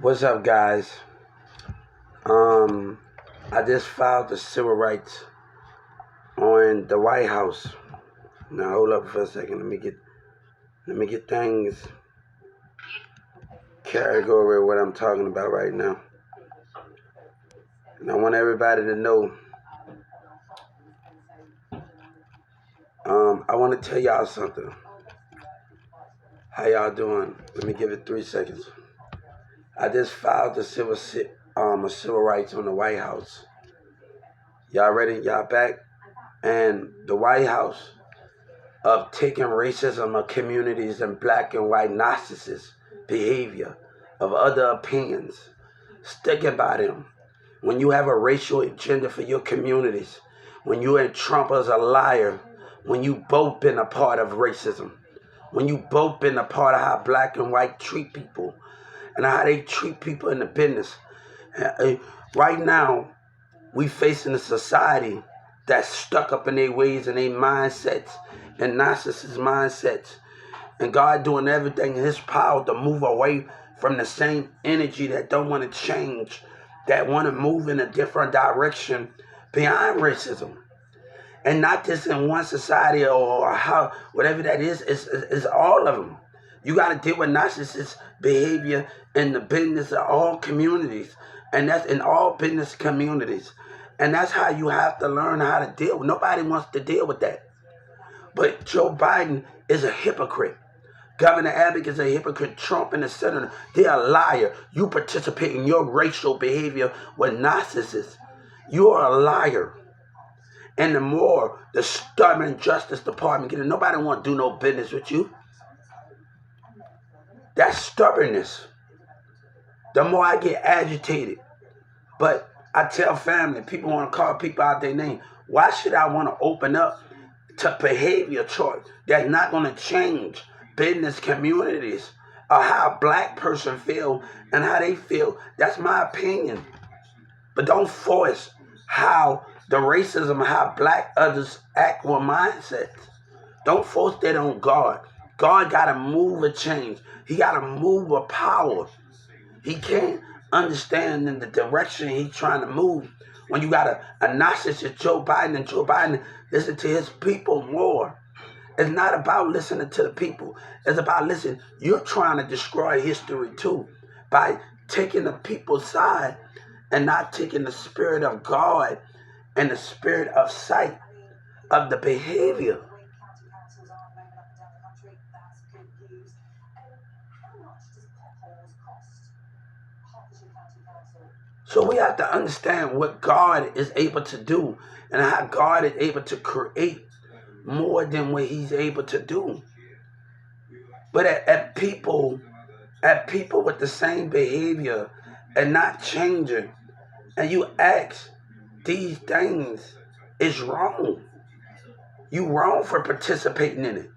What's up, guys? Um, I just filed the civil rights on the White House. Now hold up for a second. Let me get things category of what I'm talking about right now. And I want everybody to know. I want to tell y'all something. How y'all doing? Let me give it 3 seconds. I just filed the civil rights on the White House. Y'all ready? Y'all back? And the White House of taking racism of communities and black and white narcissist behavior of other opinions, sticking by them. When you have a racial agenda for your communities, when you and Trump as a liar, when you both been a part of racism, when you both been a part of how black and white treat people and how they treat people in the business. Right now, we facing a society that's stuck up in their ways and their mindsets and narcissist mindsets. And God doing everything in his power to move away from the same energy that don't want to change, that want to move in a different direction beyond racism. And not just in one society or how, whatever that is, it's all of them. You got to deal with narcissist behavior in the business of all communities. And that's in all business communities. And that's how you have to learn how to deal. Nobody wants to deal with that. But Joe Biden is a hypocrite. Governor Abbott is a hypocrite. Trump and the senator, they're a liar. You participate in your racial behavior with narcissists. You are a liar. And the more the stubborn Justice Department get in, nobody want to do no business with you. That's stubbornness. The more I get agitated. But I tell family, people want to call people out their name. Why should I want to open up to behavior choice that's not going to change business communities or how a black person feel and how they feel? That's my opinion. But don't force how the racism, how black others act with mindsets. Don't force that on God. God got to move a change. He got to move a power. He can't understand in the direction he's trying to move. When you got a narcissist Joe Biden, and Joe Biden listen to his people more. It's not about listening to the people. It's about, listen, you're trying to destroy history too by taking the people's side and not taking the spirit of God and the spirit of sight of the behavior. So we have to understand what God is able to do and how God is able to create more than what he's able to do. But at people with the same behavior and not changing, and you ask these things, is wrong. You wrong for participating in it.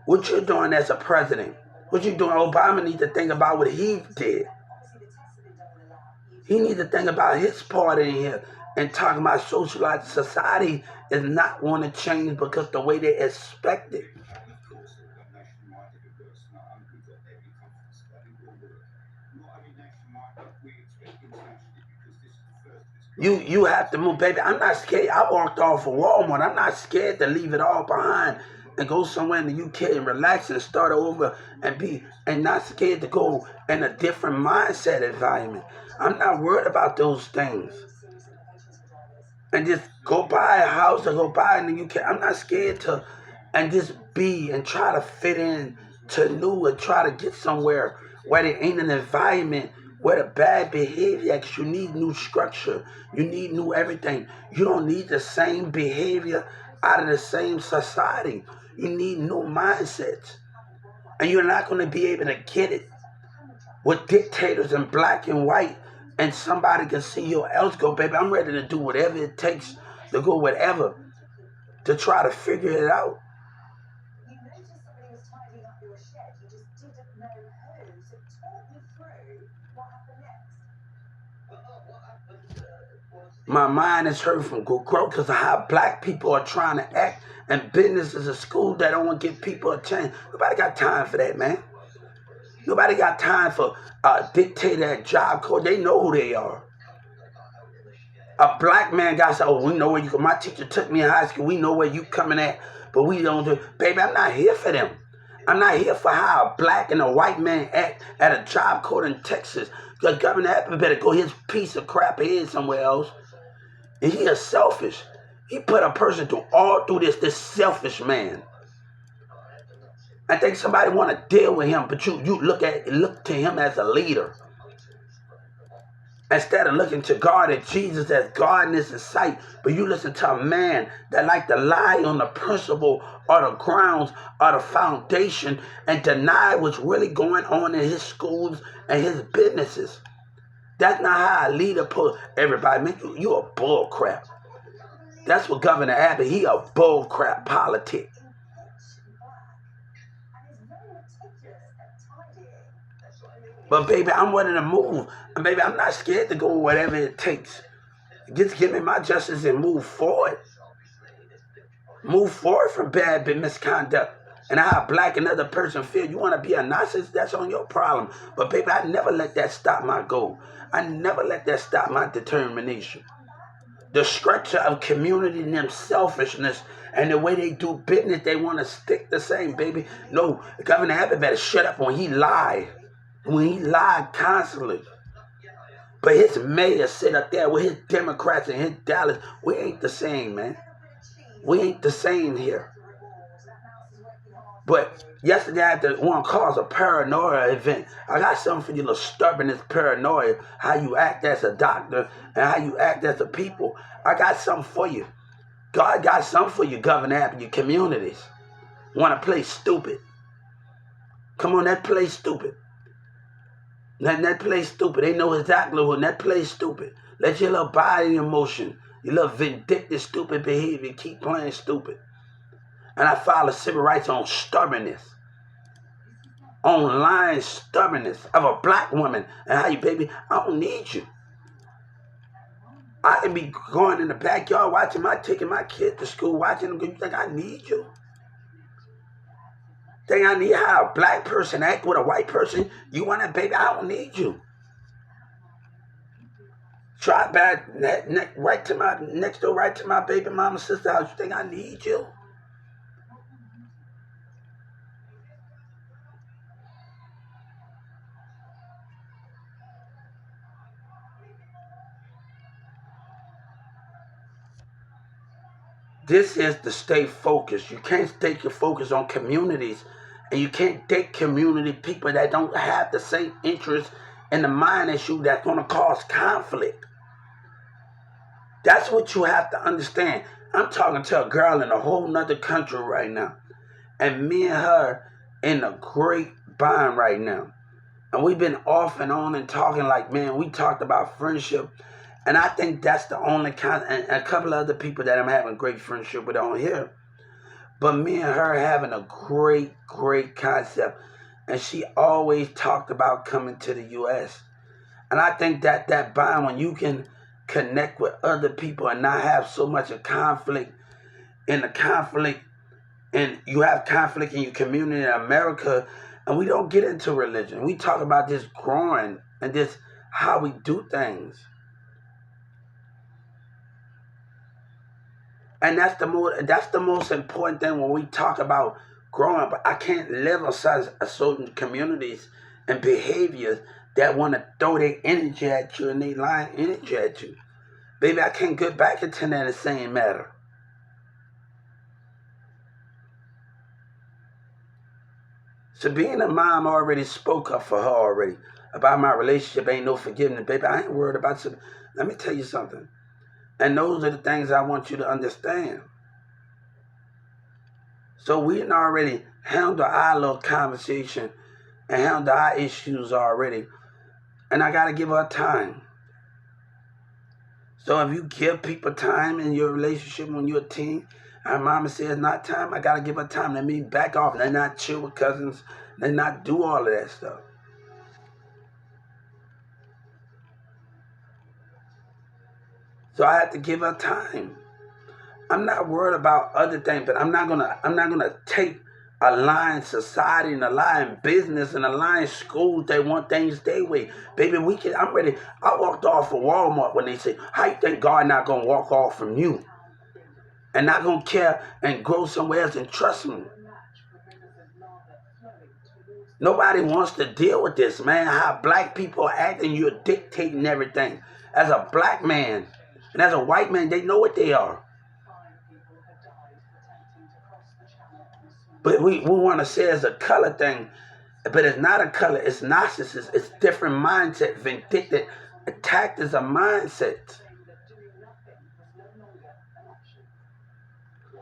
What you're doing as a president, what you doing, Obama needs to think about what he did. He needs to think about his part in here and talking about socialized society is not want to change because the way they expect it. You have to move, baby. I'm not scared. I walked off of Walmart. I'm not scared to leave it all behind and go somewhere in the UK and relax and start over and not scared to go in a different mindset environment. I'm not worried about those things. And just go buy a house or go buy in the UK. I'm not scared to and just be and try to fit in to new and try to get somewhere where there ain't an environment where the bad behavior, you need new structure. You need new everything. You don't need the same behavior out of the same society. You need new mindsets. And you're not going to be able to get it with dictators in black and white and somebody can see your else go, baby, I'm ready to do whatever it takes to go whatever to try to figure it out. My mind is hurt from growth because of how black people are trying to act and businesses and school that don't want to give people a chance. Nobody got time for that, man. Nobody got time for a dictator at Job Corps. They know who they are. A black man got said, oh, we know where you go. My teacher took me in high school. We know where you coming at, but we don't do. Baby, I'm not here for them. I'm not here for how a black and a white man act at a Job Corps in Texas. The Governor Abbott better go his piece of crap head somewhere else. And he is selfish. He put a person through this selfish man. I think somebody want to deal with him, but you look to him as a leader. Instead of looking to God and Jesus as God in his sight, but you listen to a man that like to lie on the principle or the grounds or the foundation and deny what's really going on in his schools and his businesses. That's not how a leader put everybody. Man, you a bull crap. That's what Governor Abbott, he a bull crap politic. But baby, I'm willing to move. And baby, I'm not scared to go whatever it takes. Just give me my justice and move forward. Move forward from bad misconduct. And how a black another person feel. You want to be a narcissist? That's on your problem. But baby, I never let that stop my goal. I never let that stop my determination. The structure of community and them selfishness and the way they do business, they want to stick the same, baby. No, Governor Abbott better shut up when he lied. When he lied constantly. But his mayor sit up there with his Democrats and his Dallas. We ain't the same, man. We ain't the same here. But yesterday I had to want to cause a paranoia event. I got something for you, little stubbornness, paranoia. How you act as a doctor and how you act as a people. I got something for you. God got something for you, Governor Abbott, your communities. Want to play stupid. Come on, that play stupid. That play stupid. They know exactly what that play stupid. Let your little body emotion, your little vindictive, stupid behavior keep playing stupid. And I filed a civil rights on stubbornness. On lying stubbornness of a black woman. And how you, baby, I don't need you. I can be going in the backyard taking my kid to school, watching them. You think I need you? Think I need how a black person act with a white person? You want that, baby? I don't need you. Drive back right to my next door, right to my baby mama's sister house. You think I need you? This is to stay focused. You can't stay your focus on communities, and you can't date community people that don't have the same interest in the mind as you that's going to cause conflict. That's what you have to understand. I'm talking to a girl in a whole nother country right now, and me and her in a great bond right now. And we've been off and on and talking like, man, we talked about friendship. And I think that's the only kind, and a couple of other people that I'm having great friendship with on here. But me and her having a great, great concept. And she always talked about coming to the U.S. And I think that bond, when you can connect with other people and not have so much of conflict, and you have conflict in your community in America, and we don't get into religion. We talk about this growing and this how we do things. And that's the most important thing when we talk about growing. But I can't live inside a certain communities and behaviors that want to throw their energy at you and they lying energy at you. Baby, I can't get back into that the same matter. Sabina mom already spoke up for her already about my relationship. Ain't no forgiveness, baby. I ain't worried about you. Let me tell you something. And those are the things I want you to understand. So we didn't already handle our little conversation and handle our issues already. And I got to give her time. So if you give people time in your relationship when you're a teen, and mama says not time, I got to give her time. Let me back off. Let not chill with cousins. Let not do all of that stuff. So I have to give her time. I'm not worried about other things, but I'm not gonna take align society and align business and align schools. They want things their way. Baby, I'm ready. I walked off of Walmart when they say, how you think God not going to walk off from you? And not going to care and go somewhere else, and trust me. Nobody wants to deal with this, man. How black people are acting, you're dictating everything. As a black man and as a white man, they know what they are. But we want to say it's a color thing, but it's not a color. It's narcissist. It's different mindset. Vindictive, attacked as a mindset.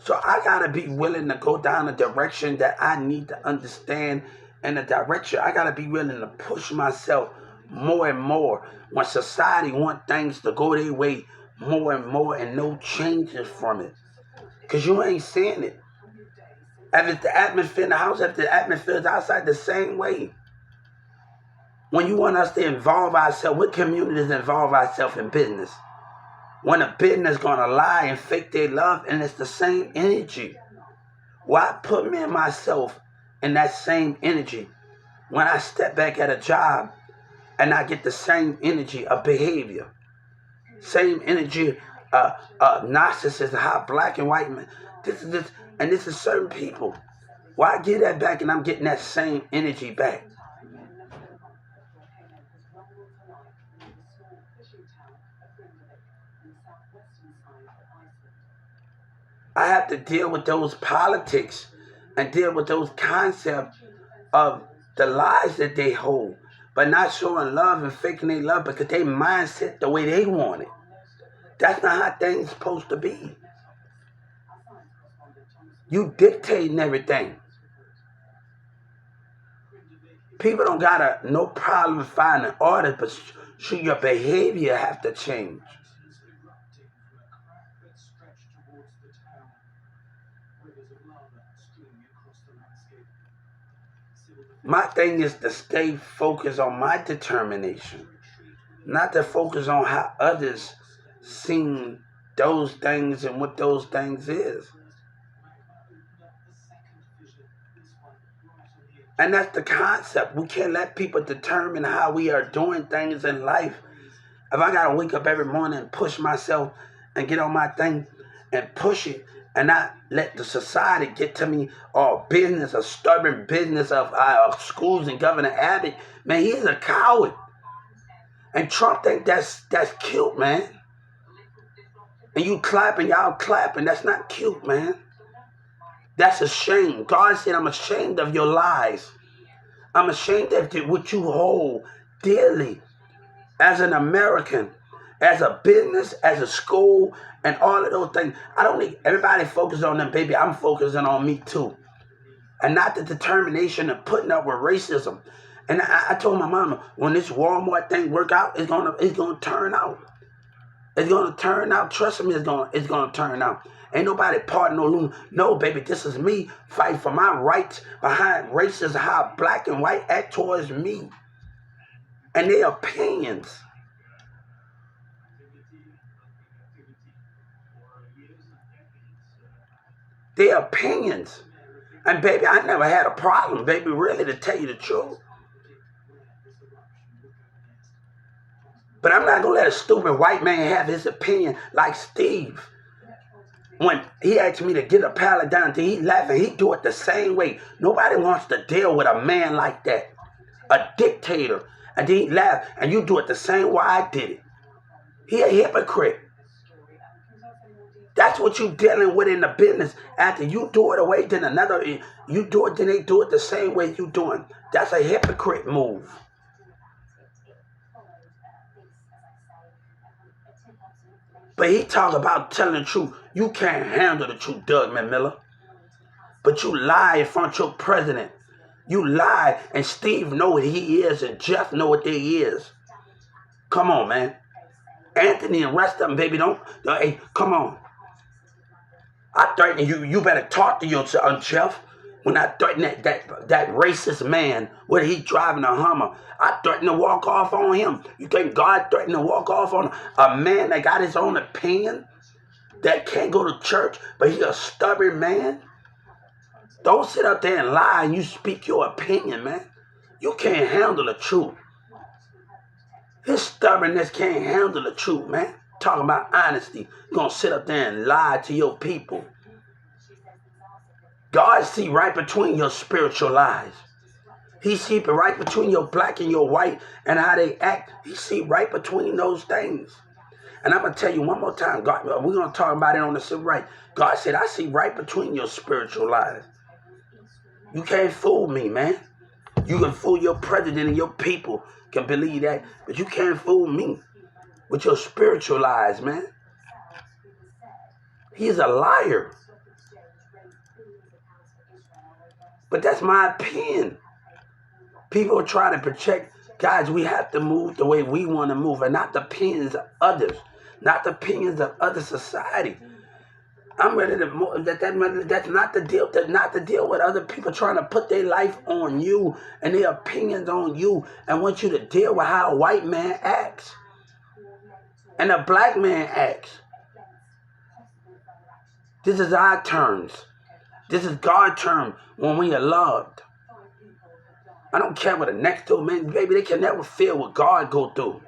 So I got to be willing to go down a direction that I need to understand, and a direction I got to be willing to push myself more and more. When society want things to go their way more and more and no changes from it. Because you ain't seeing it. If it's the atmosphere in the house, if the atmosphere is outside, the same way. When you want us to involve ourselves, what communities involve ourselves in business? When a business gonna lie and fake their love, and it's the same energy. Why put me and myself in that same energy when I step back at a job and I get the same energy of behavior, same energy, narcissism, how black and white men. This is certain people. Why get that back and I'm getting that same energy back? I have to deal with those politics and deal with those concepts of the lies that they hold, but not showing love and faking their love because they mindset the way they want it. That's not how things are supposed to be. You dictating everything. People don't got no problem finding order, but your behavior have to change. My thing is to stay focused on my determination, not to focus on how others see those things and what those things is. And that's the concept. We can't let people determine how we are doing things in life. If I gotta wake up every morning and push myself and get on my thing and push it and not let the society get to me, or business, a stubborn business of schools and Governor Abbott, man, he's a coward. And Trump think that's cute, man. And you clapping, y'all clapping, that's not cute, man. That's a shame. God said, I'm ashamed of your lies. I'm ashamed of what you hold dearly as an American, as a business, as a school, and all of those things. I don't need everybody focus on them, baby. I'm focusing on me too. And not the determination of putting up with racism. And I told my mama, when this Walmart thing work out, it's gonna turn out. It's gonna turn out. Trust me, it's gonna turn out. Ain't nobody parting no loom. No, baby, this is me fighting for my rights behind racism, how black and white act towards me. And their opinions. Their opinions. And baby, I never had a problem, baby, really, to tell you the truth. But I'm not going to let a stupid white man have his opinion like Steve. When he asked me to get a pallet down, he laughing, he do it the same way. Nobody wants to deal with a man like that, a dictator. And then he laugh, and you do it the same way I did it. He a hypocrite. That's what you dealing with in the business. After you do it away, then another, you do it, then they do it the same way you doing. That's a hypocrite move. But he talk about telling the truth. You can't handle the truth, Doug McMillan. But you lie in front of your president. You lie, and Steve know what he is, and Jeff know what they is. Come on, man. Anthony and rest of them, baby, hey, come on. I threaten you. You better talk to your Jeff. When I threaten that racist man, where he driving a Hummer, I threaten to walk off on him. You think God threatened to walk off on a man that got his own opinion, that can't go to church, but he's a stubborn man? Don't sit up there and lie and you speak your opinion, man. You can't handle the truth. His stubbornness can't handle the truth, man. Talking about honesty. You're going to sit up there and lie to your people. God see right between your spiritual lies. He see right between your black and your white and how they act. He see right between those things. And I'm going to tell you one more time. God, we're going to talk about it on the civil right. God said, I see right between your spiritual lies. You can't fool me, man. You can fool your president and your people can believe that, but you can't fool me with your spiritual lies, man. He's a liar. But that's my opinion. People are trying to protect. Guys, we have to move the way we want to move and not the opinions of others, not the opinions of other society. I'm ready to move. That's not the deal. That's not the deal with other people trying to put their life on you and their opinions on you and want you to deal with how a white man acts and a black man acts. This is our terms. This is God's term when we are loved. I don't care what the next door man, baby, they can never feel what God go through.